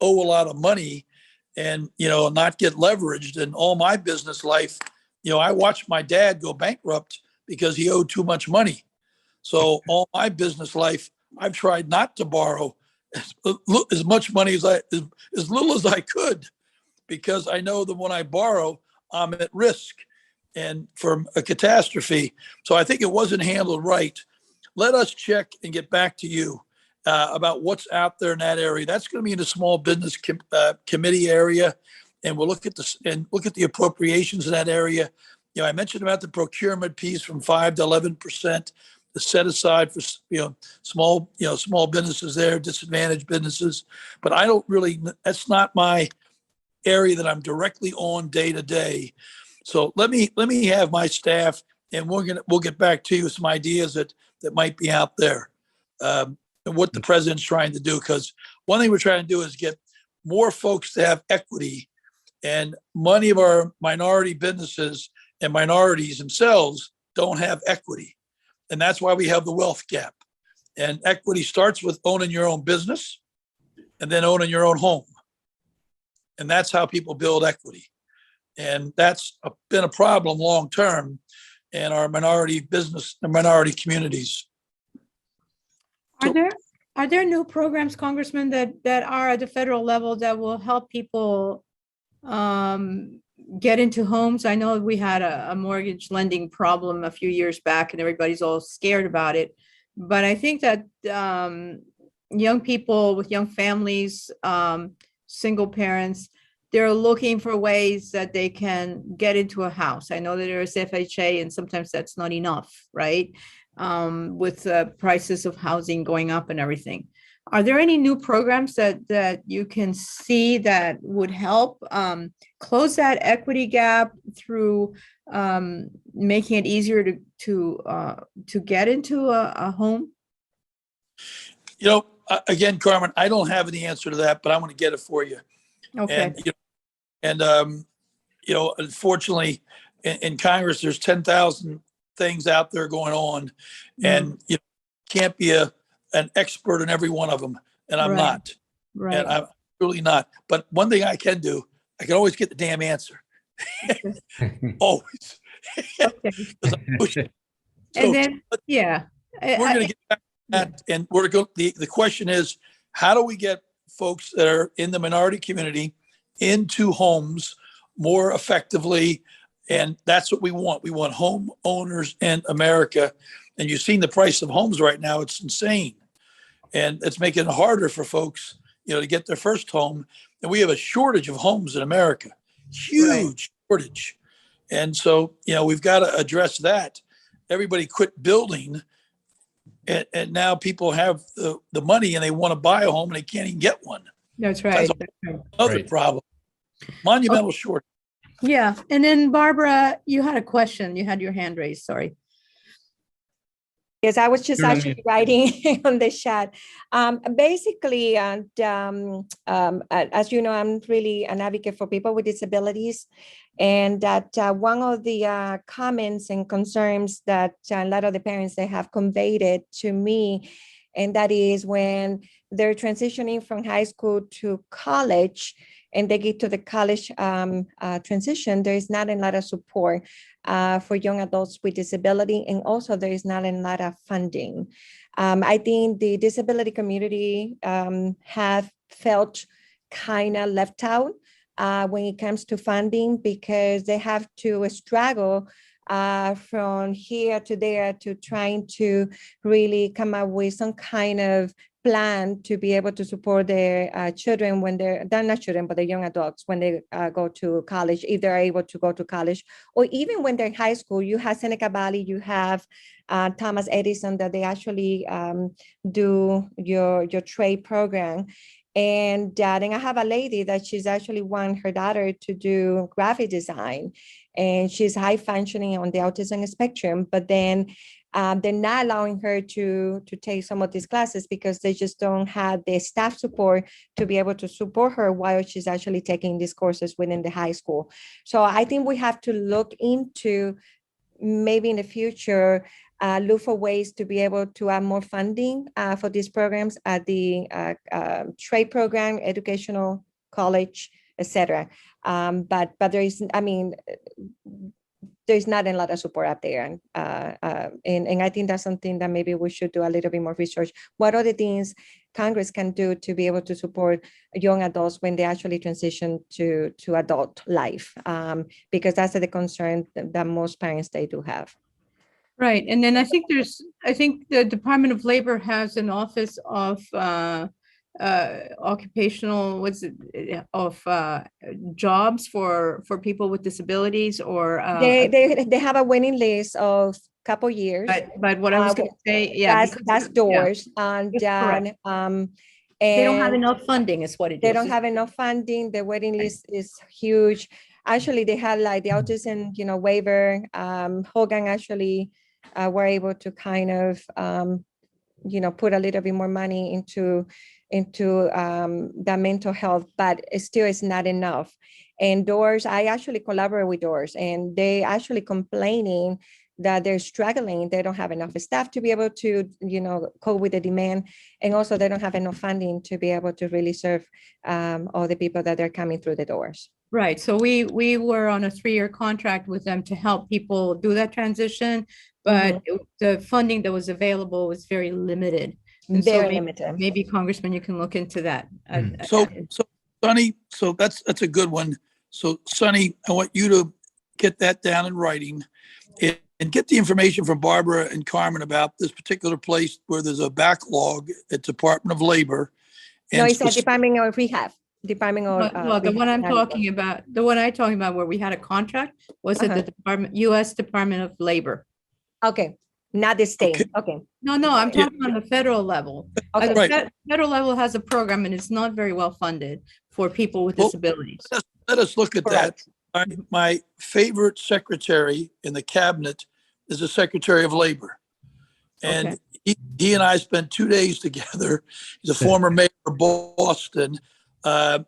owe a lot of money, and, not get leveraged. And all my business life, I watched my dad go bankrupt because he owed too much money. So all my business life, I've tried not to borrow as much money as little as I could, because I know that when I borrow, I'm at risk and from a catastrophe. So I think it wasn't handled right. Let us check and get back to you about what's out there in that area. That's going to be in the small business committee area, and we'll look at the appropriations in that area. I mentioned about the procurement piece from 5 to 11%, the set aside for small businesses there, disadvantaged businesses. But that's not my area that I'm directly on day to day. So let me have my staff and we'll get back to you with some ideas that might be out there, and what the president's trying to do. Because one thing we're trying to do is get more folks to have equity, and many of our minority businesses and minorities themselves don't have equity, and that's why we have the wealth gap. And equity starts with owning your own business, and then owning your own home, and that's how people build equity. And that's been a problem long term in our minority business and minority communities. Are there new programs, Congressman, that are at the federal level that will help people get into homes? I know we had a mortgage lending problem a few years back and everybody's all scared about it. But I think that young people with young families, single parents, they're looking for ways that they can get into a house. I know that there is FHA, and sometimes that's not enough, right? With prices of housing going up and everything. Are there any new programs that you can see that would help close that equity gap through making it easier to get into a home? Again, Carmen, I don't have any answer to that, but I'm going to get it for you. Okay. And unfortunately, in Congress, there's 10,000 things out there going on, and you can't be an expert in every one of them, and I'm not. Right. And I'm really not. But one thing I can do, I can always get the damn answer. Always. Okay. And then, yeah. We're going to get back to that, and we're going. The question is, how do we get folks that are in the minority community into homes more effectively? And that's what we want. We want home owners in America. And you've seen the price of homes right now. It's insane. And it's making it harder for folks, to get their first home. And we have a shortage of homes in America, huge shortage. And so, we've got to address that. Everybody quit building. And now people have the money and they want to buy a home and they can't even get one. That's right. That's another problem. Monumental shortage. Yeah. And then Barbara, you had a question. You had your hand raised. Sorry. Yes, I was just actually writing on the chat. Basically, and as you know, I'm really an advocate for people with disabilities. And that one of the comments and concerns that a lot of the parents, they have conveyed it to me, and that is when they're transitioning from high school to college, and they get to the college transition, there is not a lot of support for young adults with disability, and also there is not a lot of funding. I think the disability community have felt kind of left out when it comes to funding, because they have to struggle from here to there to trying to really come up with some kind of plan to be able to support their children when they're not children, but they're young adults when they go to college, if they're able to go to college, or even when they're in high school. You have Seneca Valley, you have Thomas Edison, that they actually do your trade program. And then I have a lady that she's actually want her daughter to do graphic design, and she's high functioning on the autism spectrum, but then they're not allowing her to take some of these classes because they just don't have the staff support to be able to support her while she's actually taking these courses within the high school. So I think we have to look into maybe in the future, look for ways to be able to add more funding for these programs at the trade program, educational, college, etc. But there is, there's not a lot of support out there. And I think that's something that maybe we should do a little bit more research. What are the things Congress can do to be able to support young adults when they actually transition to adult life? Because that's the concern that most parents, they do have. Right. And then I think the Department of Labor has an office of occupational jobs for people with disabilities, or they have a waiting list of couple years. But what I was going to say, that's doors. And they don't have enough funding, is what it is. They don't have enough funding. The waiting list is huge. actually they had like the autism, waiver. Hogan actually were able to kind of, put a little bit more money into the mental health, but it still is not enough. And Doors, I actually collaborate with Doors, and they actually complaining that they're struggling. They don't have enough staff to be able to, cope with the demand. And also they don't have enough funding to be able to really serve all the people that are coming through the doors. Right. So we were on a 3-year contract with them to help people do that transition, but the funding that was available was very limited. And Very so limited. maybe Congressman, you can look into that. So Sonny, so that's a good one. So Sonny, I want you to get that down in writing and get the information from Barbara and Carmen about this particular place where there's a backlog at Department of Labor. No, it's a Department of Rehab. Department of Well, the one I'm talking about, where we had a contract was at the U.S. Department of Labor. Okay, not the state. Okay. No, I'm talking on the federal level. Okay. Right. Federal level has a program and it's not very well funded for people with disabilities. Let us look at Correct. that. My favorite secretary in the cabinet is the Secretary of Labor. And he and I spent 2 days together. He's a former mayor of Boston.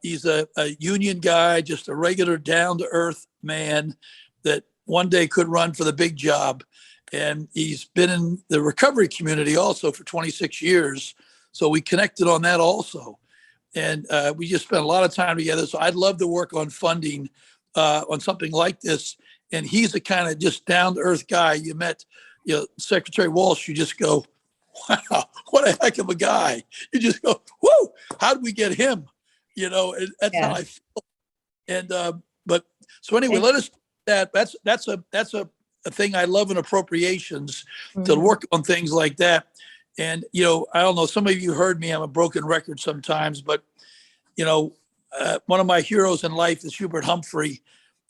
He's a union guy, just a regular down-to-earth man that one day could run for the big job. And he's been in the recovery community also for 26 years. So we connected on that also. And we just spent a lot of time together. So I'd love to work on funding on something like this. And he's the kind of just down-to-earth guy. You met, Secretary Walsh, you just go, wow, what a heck of a guy. You just go, whoa, how did we get him? And that's how I feel. And but so anyway, let us that's a thing I love in appropriations to work on things like that. And I don't know, some of you heard me, I'm a broken record sometimes, but one of my heroes in life is Hubert Humphrey.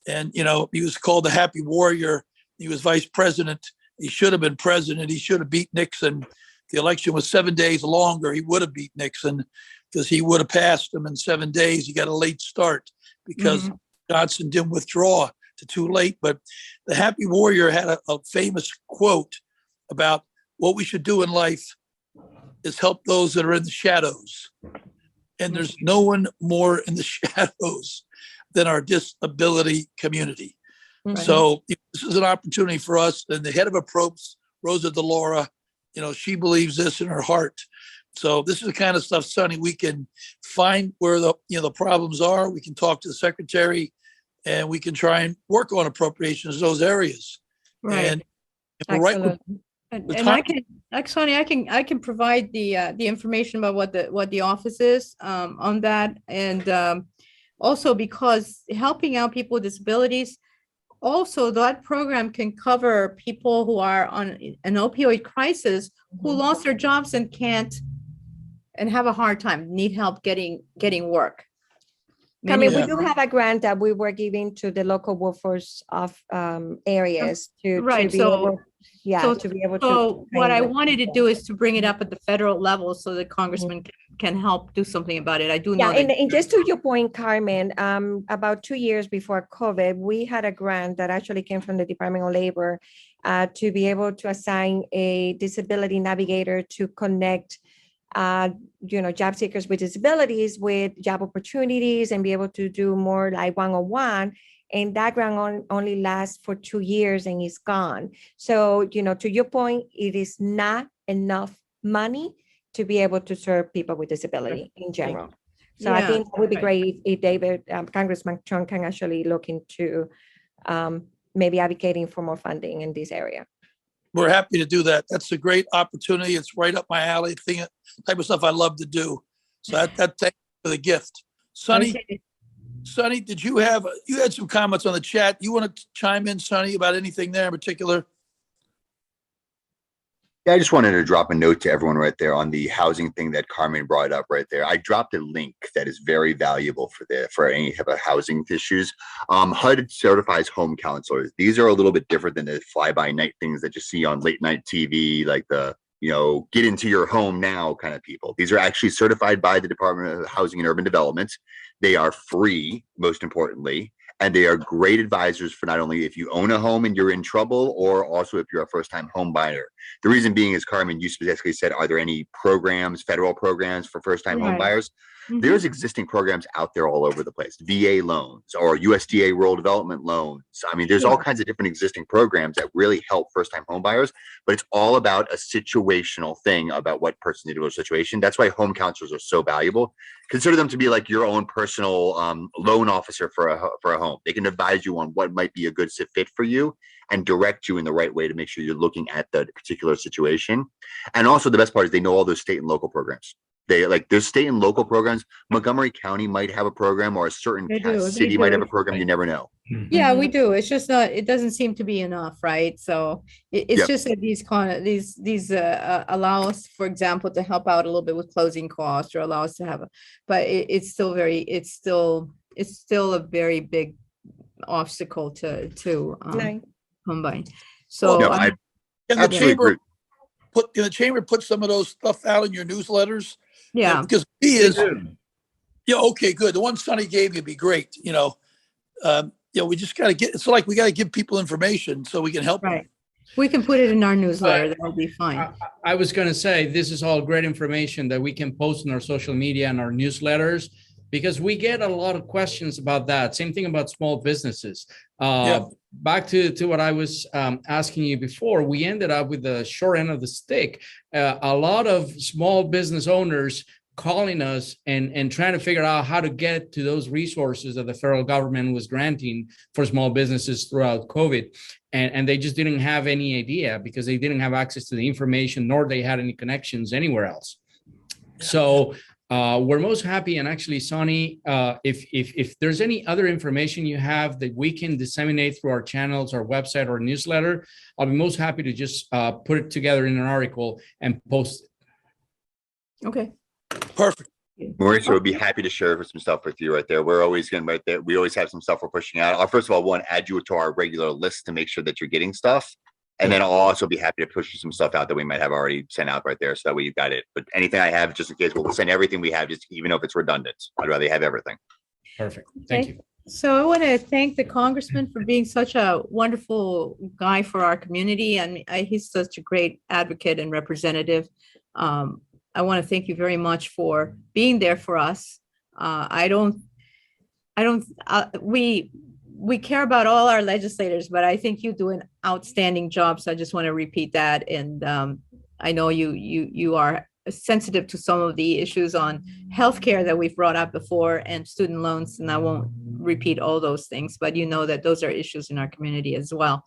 And he was called the Happy Warrior. He was vice president. He should have been president. He should have beat Nixon. The election was 7 days longer. He would have beat Nixon because he would have passed him in 7 days. He got a late start because Johnson didn't withdraw to too late. But the Happy Warrior had a famous quote about what we should do in life is help those that are in the shadows. And there's no one more in the shadows than our disability community. Right. So this is an opportunity for us. And the head of Appropes, Rosa DeLaura, she believes this in her heart. So this is the kind of stuff, Sonny, we can find where the problems are. We can talk to the secretary and we can try and work on appropriations in those areas. Right. And we're right. And I can provide the information about what the office is on that. And also because helping out people with disabilities, also that program can cover people who are on an opioid crisis, who lost their jobs and can't, and have a hard time, need help getting work. I mean, we do have a grant that we were giving to the local workforce of areas to be able, to be able to. So what I wanted to do is to bring it up at the federal level so that Congressman can help do something about it. I do know. And just to your point, Carmen, about 2 years before COVID, we had a grant that actually came from the Department of Labor to be able to assign a disability navigator to connect job seekers with disabilities with job opportunities and be able to do more like one-on-one. And that grant only lasts for 2 years and is gone. So, to your point, it is not enough money to be able to serve people with disability in general. So I think it would be great if David, Congressman Trone can actually look into maybe advocating for more funding in this area. We're happy to do that. That's a great opportunity. It's right up my alley. Type of stuff I love to do. So that thank you for the gift. Sonny, did you had some comments on the chat? You want to chime in, Sonny, about anything there in particular? Yeah, I just wanted to drop a note to everyone right there on the housing thing that Carmen brought up right there. I dropped a link that is very valuable for any type of housing issues. HUD certifies home counselors. These are a little bit different than the fly-by-night things that you see on late night TV, like the get into your home now kind of people. These are actually certified by the Department of Housing and Urban Development. They are free, most importantly, And they are great advisors for not only if you own a home and you're in trouble, or also if you're a first-time home buyer. The reason being is, Carmen, you specifically said, are there any programs, federal programs for first-time home Right. buyers? Mhm. There's existing programs out there all over the place, VA loans or USDA rural development loans. I mean, there's all Sure. kinds of different existing programs that really help first-time home buyers, but it's all about a situational thing about what person's individual situation. That's why home counselors are so valuable. Consider them to be like your own personal loan officer for a home. They can advise you on what might be a good fit for you and direct you in the right way to make sure you're looking at the particular situation. And also the best part is they know all those state and local programs. There's state and local programs. Montgomery County might have a program, or a certain They do, they city might have a do. program. You never know. Yeah, we do. It's just not, it doesn't seem to be enough, right? So it's Yep. just that these allow us, for example, to help out a little bit with closing costs, or allow us to have but it's still a very big obstacle to Right. combine. So No, I- I Can the absolutely agree. chamber put some of those stuff out in your newsletters? yeah, Because he is, yeah, okay, good. The one Sonny gave you would be great, we just got to it's like we got to give people information so we can help them. right. We can put it in our newsletter. That'll be fine. I was going to say, this is all great information that we can post in our social media and our newsletters, because we get a lot of questions about that. Same thing about small businesses. Back to what I was asking you before, we ended up with the short end of the stick. A lot of small business owners calling us and trying to figure out how to get to those resources that the federal government was granting for small businesses throughout COVID. And they just didn't have any idea, because they didn't have access to the information, nor they had any connections anywhere else. So we're most happy. And actually, Sonny, if there's any other information you have that we can disseminate through our channels, our website, or newsletter, I'll be most happy to just put it together in an article and post it. Okay. Perfect. Mauricio would be happy to share some stuff with you right there. We're always going right there. We always have some stuff we're pushing out. I'll first of all, add you to our regular list to make sure that you're getting stuff. And then I'll also be happy to push you some stuff out that we might have already sent out right there. So that way you've got it. But anything I have, just in case, we'll send everything we have, just even if it's redundant. I'd rather have everything. Perfect. Thank you. So I want to thank the congressman for being such a wonderful guy for our community. And he's such a great advocate and representative. I want to thank you very much for being there for us. We care about all our legislators, but I think you do an outstanding job. So I just want to repeat that. And I know you are sensitive to some of the issues on healthcare that we've brought up before, and student loans. And I won't repeat all those things, but you know that those are issues in our community as well.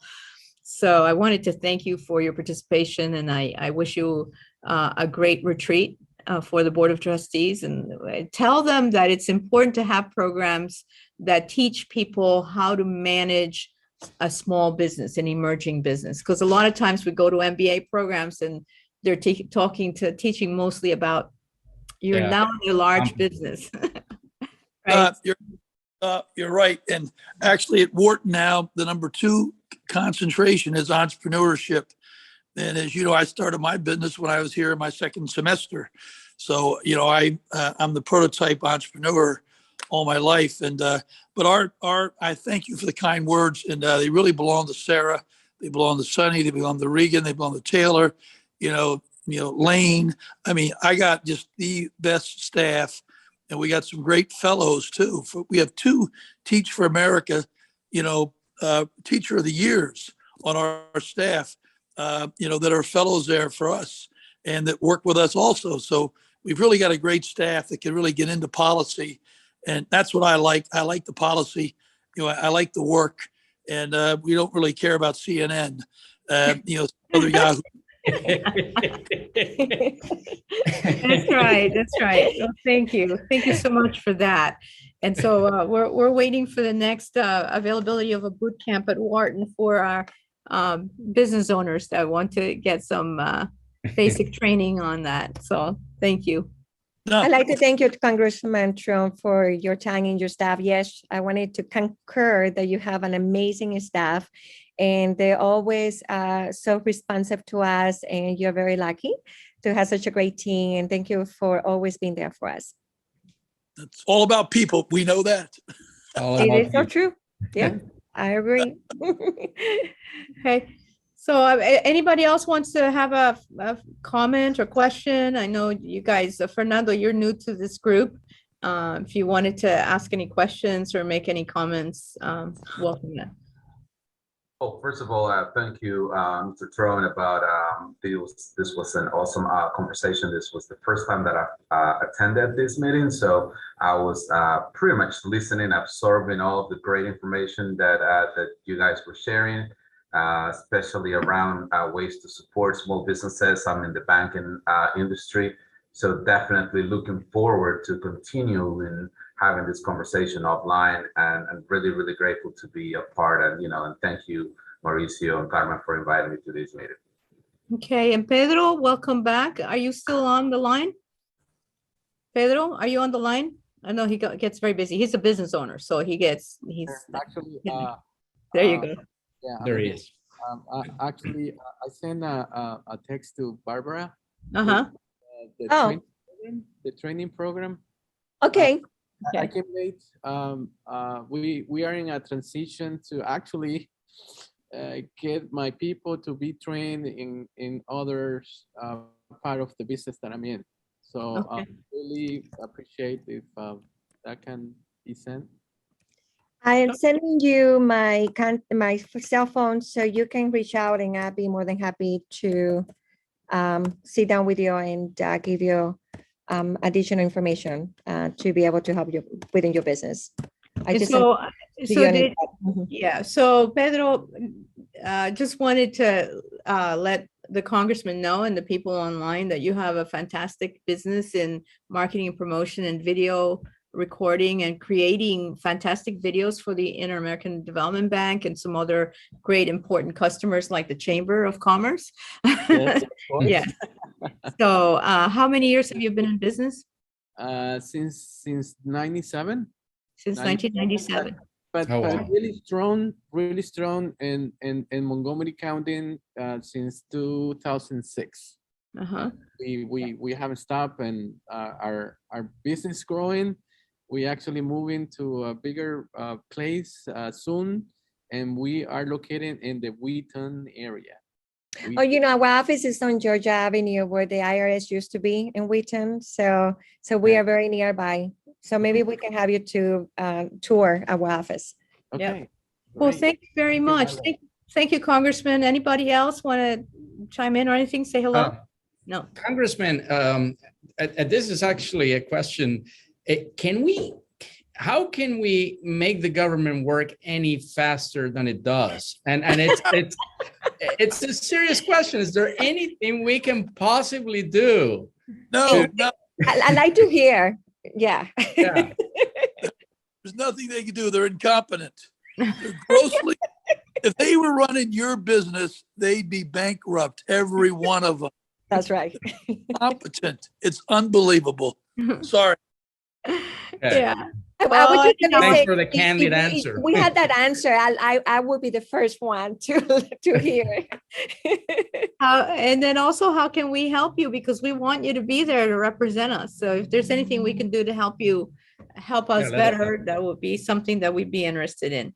So I wanted to thank you for your participation, and I wish you a great retreat for the Board of Trustees, and tell them that it's important to have programs that teach people how to manage a small business, an emerging business. Because a lot of times we go to MBA programs and they're teaching mostly about you're now in a large business. Right? You're right. And actually at Wharton now, the #2 concentration is entrepreneurship. And as you know, I started my business when I was here in my second semester. So, I'm the prototype entrepreneur all my life. And, but I thank you for the kind words. And they really belong to Sarah. They belong to Sonny. They belong to Regan. They belong to Taylor, Lane. I mean, I got just the best staff, and we got some great fellows too. We have 2 Teach for America, Teacher of the Years on our staff. That are fellows there for us and that work with us also. So we've really got a great staff that can really get into policy. And that's what I like. I like the policy. I like the work. And we don't really care about CNN. Other Yahoo. That's right. That's right. Well, thank you. Thank you so much for that. And so we're waiting for the next availability of a boot camp at Wharton for our business owners that want to get some basic training on that. So thank you. I'd like to thank you, Congressman Trone, for your time and your staff. Yes, I wanted to concur that you have an amazing staff, and they're always so responsive to us, and you're very lucky to have such a great team. And thank you for always being there for us. It's all about people. We know that. It is so true. Yeah, I agree. Okay, so anybody else wants to have a comment or question? I know you guys, Fernando, you're new to this group. If you wanted to ask any questions or make any comments, welcome. Oh, first of all, thank you, Mr. Trone, about this was an awesome conversation. This was the first time that I attended this meeting, so I was pretty much listening, absorbing all of the great information that you guys were sharing, especially around ways to support small businesses. I'm in the banking industry, so definitely looking forward to continuing having this conversation offline, and really, really grateful to be a part. And thank you, Mauricio and Carmen, for inviting me to this meeting. Okay, and Pedro, welcome back. Are you still on the line? Pedro, are you on the line? I know he gets very busy. He's a business owner, so he's actually there you go. yeah, There he is. actually I sent a text to Barbara. Uh-huh. The training program. Okay. I came late. We are in a transition to actually get my people to be trained in others part of the business that I'm in. So I really appreciate if that can be sent. I am sending you my cell phone so you can reach out, and I'd be more than happy to sit down with you and give you additional information to be able to help you within your business. So Pedro, just wanted to let the congressman know and the people online that you have a fantastic business in marketing and promotion and video recording and creating fantastic videos for the Inter-American Development Bank and some other great important customers like the Chamber of Commerce. Yes, Yeah. So how many years have you been in business? Since 97. Since 1997. But really strong in Montgomery County since 2006. Uh-huh. We haven't stopped, and our business growing. We actually moving to a bigger place soon, and we are located in the Wheaton area. Our office is on Georgia Avenue, where the IRS used to be in Wheaton. So we are very nearby. So maybe we can have you to tour our office. Okay. Yep. Well, thank you very much. Thank you, Congressman. Anybody else want to chime in or anything? Say hello. No. Congressman, this is actually a question. How can we make the government work any faster than it does? And it's a serious question. Is there anything we can possibly do? No. I like to hear. Yeah. There's nothing they can do. They're incompetent. They're grossly. If they were running your business, they'd be bankrupt, every one of them. That's right. Competent. It's unbelievable. Sorry. Yeah. Thanks for the candid answer. We had that answer. I would be the first one to hear. And then also, how can we help you? Because we want you to be there to represent us. So if there's anything we can do to help us better, that would be something that we'd be interested in.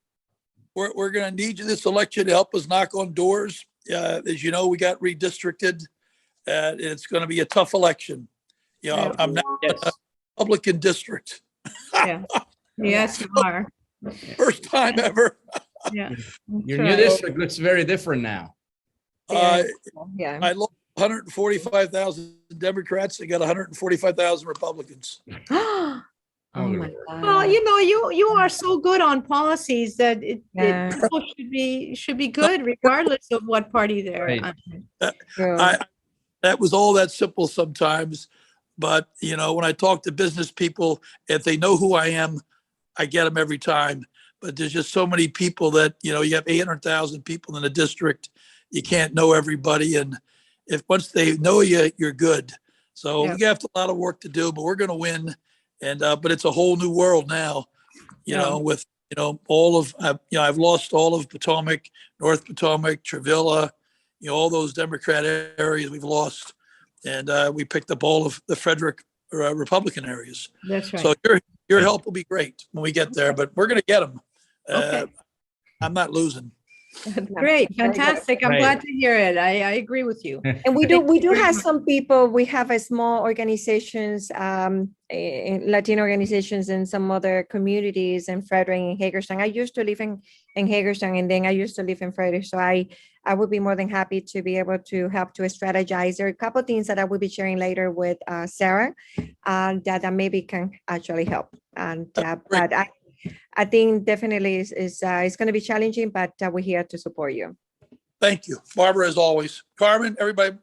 We're going to need you this election to help us knock on doors. As you know, we got redistricted. It's going to be a tough election. I'm not in a Republican district. Yeah. Yes, you are. First time ever. Yeah. Your new district looks very different now. Yeah. I lost 145,000 Democrats. They got 145,000 Republicans. Oh my God. Well, you are so good on policies that people should be good regardless of what party they're Right. That was all that simple sometimes. But, when I talk to business people, if they know who I am, I get them every time. But there's just so many people that, you have 800,000 people in a district. You can't know everybody. And if once they know you, you're good. So we got a lot of work to do, but we're going to win. And but it's a whole new world now, with, all of, I've lost all of Potomac, North Potomac, Travilla, all those Democrat areas we've lost. And we picked up all of the Frederick Republican areas. That's right. So your help will be great when we get there, but we're going to get them. Okay. I'm not losing. Great, Very good. fantastic. I'm Right. glad to hear it. I agree with you. And we Thank you do very have much. some people, we have a small organizations, Latino organizations in some other communities in Frederick and Hagerstown. I used to live in Hagerstown, and then I used to live in Frederick. So I would be more than happy to be able to help to strategize. There are a couple of things that I will be sharing later with Sarah that maybe can actually help. And but I think definitely it's going to be challenging, but we're here to support you. Thank you, Barbara, as always. Carmen, everybody,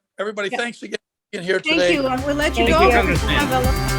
Yeah. thanks again for being here Thank today. you. And we'll let you Thank go. you, We Congressman. have a